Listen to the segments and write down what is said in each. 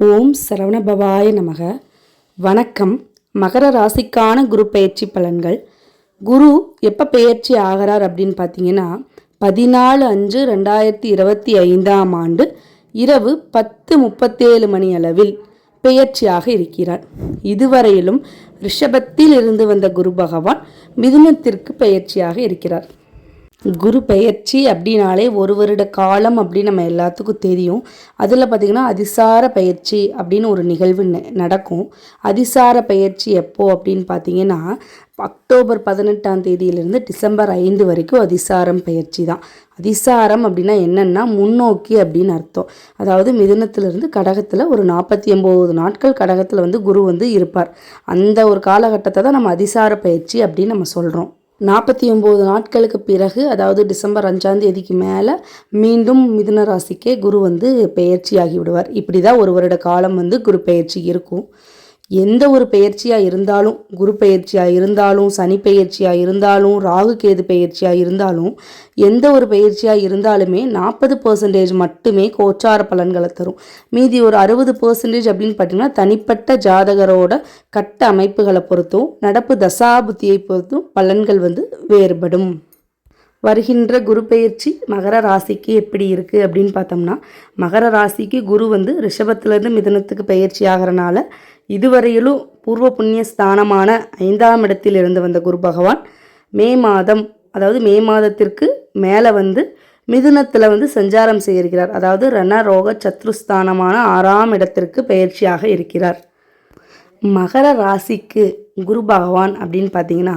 ஓம் சரவணபவாய நமக. வணக்கம். மகர ராசிக்கான குரு பெயர்ச்சி பலன்கள். குரு எப்போ பெயர்ச்சி ஆகிறார் அப்படின்னு பார்த்தீங்கன்னா 14/5/2025 இரவு 10:37 மணி அளவில் பெயர்ச்சியாக இருக்கிறார். இதுவரையிலும் ரிஷபத்தில் இருந்து வந்த குரு பகவான் மிதுனத்திற்கு பெயர்ச்சியாக இருக்கிறார். குரு பெயர்ச்சி அப்படின்னாலே ஒரு வருட காலம் அப்படின்னு நம்ம எல்லாத்துக்கும் தெரியும். அதில் பார்த்திங்கன்னா அதிசார பயிற்சி அப்படின்னு ஒரு நிகழ்வு நடக்கும். அதிசார பயிற்சி எப்போ அப்படின்னு பார்த்தீங்கன்னா அக்டோபர் 18ஆம் தேதியிலிருந்து டிசம்பர் 5 வரைக்கும் அதிசாரம் பயிற்சி தான். அதிசாரம் அப்படின்னா என்னென்னா முன்னோக்கி அப்படின்னு அர்த்தம். அதாவது மிதுனத்திலிருந்து கடகத்தில் ஒரு 49 நாட்கள் கடகத்தில் குரு இருப்பார். அந்த ஒரு காலகட்டத்தை தான் நம்ம அதிசார பயிற்சி அப்படின்னு நம்ம சொல்கிறோம். 49 நாட்களுக்கு பிறகு, அதாவது டிசம்பர் 5ஆம் தேதிக்கு மேலே மீண்டும் மிதுன ராசிக்கே குரு பெயர்ச்சியாகி விடுவார். இப்படி தான் ஒரு வருட காலம் குரு பெயர்ச்சி இருக்கும். எந்த ஒரு பெயர்ச்சியாக இருந்தாலும், குரு பெயர்ச்சியாக இருந்தாலும், சனி பெயர்ச்சியாக இருந்தாலும், ராகு கேது பெயர்ச்சியாக இருந்தாலும், எந்த ஒரு பெயர்ச்சியாக இருந்தாலுமே 40% மட்டுமே கோச்சார பலன்களை தரும். மீதி ஒரு 60% அப்படின்னு பார்த்தீங்கன்னா தனிப்பட்ட ஜாதகரோட கட்ட அமைப்புகளை பொறுத்தும் நடப்பு தசாபுத்தியை பொறுத்தும் பலன்கள் வேறுபடும். வருகின்ற குரு பெயர்ச்சி மகர ராசிக்கு எப்படி இருக்குது அப்படின்னு பார்த்தோம்னா, மகர ராசிக்கு குரு ரிஷபத்திலேருந்து மிதுனத்துக்கு பெயர்ச்சி ஆகிறனால இதுவரையிலும் பூர்வ புண்ணிய ஸ்தானமான 5ஆம் இடத்தில் இருந்து வந்த குரு பகவான் மே மாதத்திற்கு மேலே மிதுனத்தில் சஞ்சாரம் செய்கிறார். அதாவது ரண ரோக சத்ருஸ்தானமான 6ஆம் இடத்திற்கு பெயர்ச்சியாக இருக்கிறார். மகர ராசிக்கு குரு பகவான் அப்படின்னு பார்த்தீங்கன்னா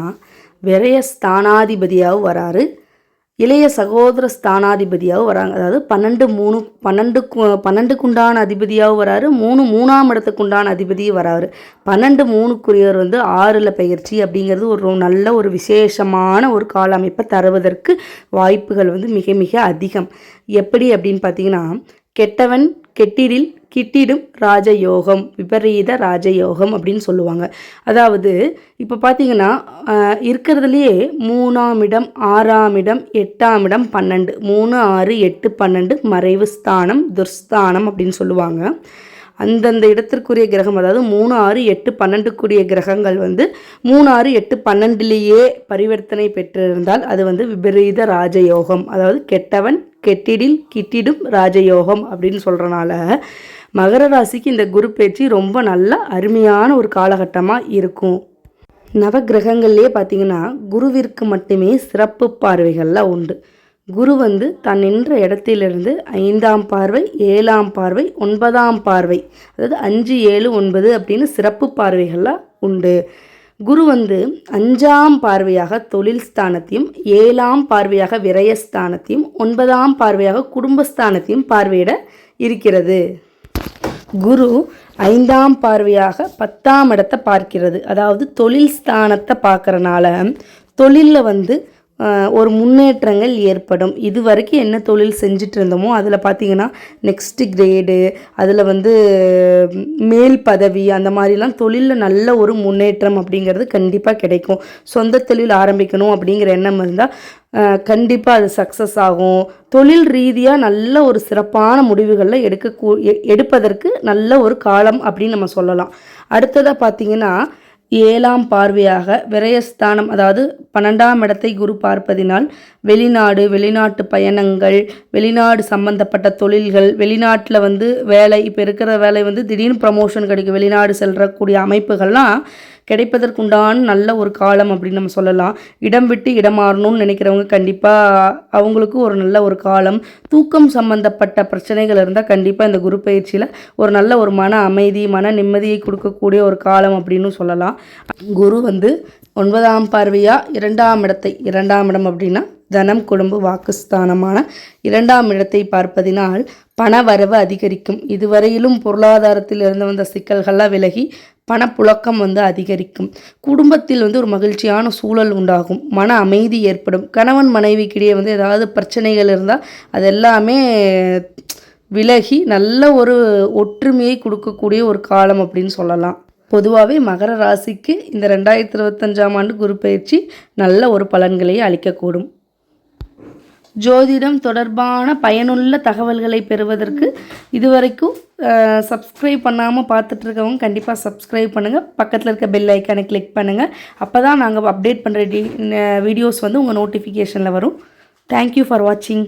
விரய ஸ்தானாதிபதியாகவும் வராரு, இளைய சகோதர ஸ்தானாதிபதியாகவும் வராங்க. அதாவது 12 அதிபதியாகவும் வராரு, 3ஆம் இடத்துக்குண்டான அதிபதியும் வராரு. 12-3 6ல் பயிற்சி அப்படிங்கிறது ஒரு நல்ல ஒரு விசேஷமான ஒரு கால அமைப்பை தருவதற்கு வாய்ப்புகள் மிக மிக அதிகம். எப்படி அப்படின்னு பார்த்தீங்கன்னா, கெட்டவன் கெட்டிடில் கிட்டிடும் ராஜயோகம், விபரீத ராஜயோகம் அப்படின்னு சொல்லுவாங்க. அதாவது இப்போ பார்த்தீங்கன்னா இருக்கிறதுலையே 3ஆம் இடம், 6ஆம் இடம், 8ஆம் இடம், 12, 3, 6, 8, 12 மறைவு ஸ்தானம், துர்ஸ்தானம் அப்படின்னு சொல்லுவாங்க. அந்தந்த இடத்திற்குரிய கிரகம், அதாவது 3, 6, 8, 12க்குரிய கிரகங்கள் 3, 6, 8, 12லேயே பரிவர்த்தனை பெற்றிருந்தால் அது விபரீத ராஜயோகம், அதாவது கெட்டவன் கெட்டிடில் கிட்டிடும் ராஜயோகம் அப்படின்னு சொல்கிறனால மகர ராசிக்கு இந்த குரு பெயர்ச்சி ரொம்ப நல்ல அருமையான ஒரு காலகட்டமாக இருக்கும். நவகிரகங்கள்லேயே பார்த்திங்கன்னா குருவிற்கு மட்டுமே சிறப்பு பார்வைகள்லாம் உண்டு. குரு தான் நின்ற இடத்திலிருந்து 5ஆம் பார்வை, 7ஆம் பார்வை, 9ஆம் பார்வை, அதாவது 5, 7, 9 அப்படின்னு சிறப்பு பார்வைகள்லாம் உண்டு. குரு 5ஆம் பார்வையாக தொழில் ஸ்தானத்தையும், 7ஆம் பார்வையாக விரயஸ்தானத்தையும், 9ஆம் பார்வையாக குடும்பஸ்தானத்தையும் பார்வையிட இருக்கிறது. குரு 5ஆம் பார்வையாக 10ஆம் இடத்தை பார்க்கிறது. அதாவது தொழில் ஸ்தானத்தை பார்க்கறனால தொழிலில் ஒரு முன்னேற்றங்கள் ஏற்படும். இது வரைக்கும் என்ன தொழில் செஞ்சுட்டு இருந்தோமோ அதில் பார்த்திங்கன்னா நெக்ஸ்ட்டு கிரேடு, அதில் மேல் பதவி, அந்த மாதிரிலாம் தொழிலில் நல்ல ஒரு முன்னேற்றம் அப்படிங்கிறது கண்டிப்பாக கிடைக்கும். சொந்த தொழில் ஆரம்பிக்கணும் அப்படிங்கிற எண்ணம் இருந்தால் கண்டிப்பாக அது சக்ஸஸ் ஆகும். தொழில் ரீதியாக நல்ல ஒரு சிறப்பான முடிவுகளில் எடுப்பதற்கு நல்ல ஒரு காலம் அப்படின்னு நம்ம சொல்லலாம். அடுத்ததாக பார்த்திங்கன்னா 7ஆம் பார்வையாக விரயஸ்தானம், அதாவது 12ஆம் இடத்தை குரு பார்ப்பதினால் வெளிநாடு, வெளிநாட்டு பயணங்கள், வெளிநாடு சம்பந்தப்பட்ட தொழில்கள், வெளிநாட்டில் வேலை, இப்போ இருக்கிற வேலை திடீர்னு ப்ரமோஷன் கிடைக்கும், வெளிநாடு செல்றக்கூடிய அமைப்புகள்லாம் கிடைப்பதற்குண்டான நல்ல ஒரு காலம் அப்படின்னு நம்ம சொல்லலாம். இடம் விட்டு இடம் மாறணும்னு நினைக்கிறவங்க கண்டிப்பாக அவங்களுக்கு ஒரு நல்ல ஒரு காலம். தூக்கம் சம்பந்தப்பட்ட பிரச்சனைகள் இருந்தால் கண்டிப்பாக இந்த குரு பயிற்சியில் ஒரு நல்ல ஒரு மன அமைதி, மன நிம்மதியை கொடுக்கக்கூடிய ஒரு காலம் அப்படின்னு சொல்லலாம். குரு 9ஆம் பார்வையாக 2ஆம் இடத்தை, 2ஆம் இடம் அப்படின்னா தனம், குடும்ப, வாக்குஸ்தானமான 2ஆம் இடத்தை பார்ப்பதினால் பண வரவு அதிகரிக்கும். இதுவரையிலும் பொருளாதாரத்தில் இருந்து வந்த சிக்கல்கள்லாம் விலகி பணப்புழக்கம் அதிகரிக்கும். குடும்பத்தில் ஒரு மகிழ்ச்சியான சூழல் உண்டாகும், மன அமைதி ஏற்படும். கணவன் மனைவிக்கிடையே ஏதாவது பிரச்சனைகள் இருந்தால் அதெல்லாமே விலகி நல்ல ஒரு ஒற்றுமையை கொடுக்கக்கூடிய ஒரு காலம் அப்படின்னு சொல்லலாம். பொதுவாகவே மகர ராசிக்கு இந்த 2025ஆம் ஆண்டு குரு பயிற்சி நல்ல ஒரு பலன்களை அளிக்கக்கூடும். ஜோதிடம் தொடர்பான பயனுள்ள தகவல்களை பெறுவதற்கு இதுவரைக்கும் சப்ஸ்கிரைப் பண்ணாமல் பார்த்துட்ருக்கவங்க கண்டிப்பாக சப்ஸ்கிரைப் பண்ணுங்கள். பக்கத்தில் இருக்க பெல் ஐக்கானை கிளிக் பண்ணுங்கள். அப்போ தான் நாங்கள் அப்டேட் பண்ணுற வீடியோஸ் வந்து உங்கள் நோட்டிஃபிகேஷனில் வரும். தேங்க்யூ ஃபார் வாட்சிங்.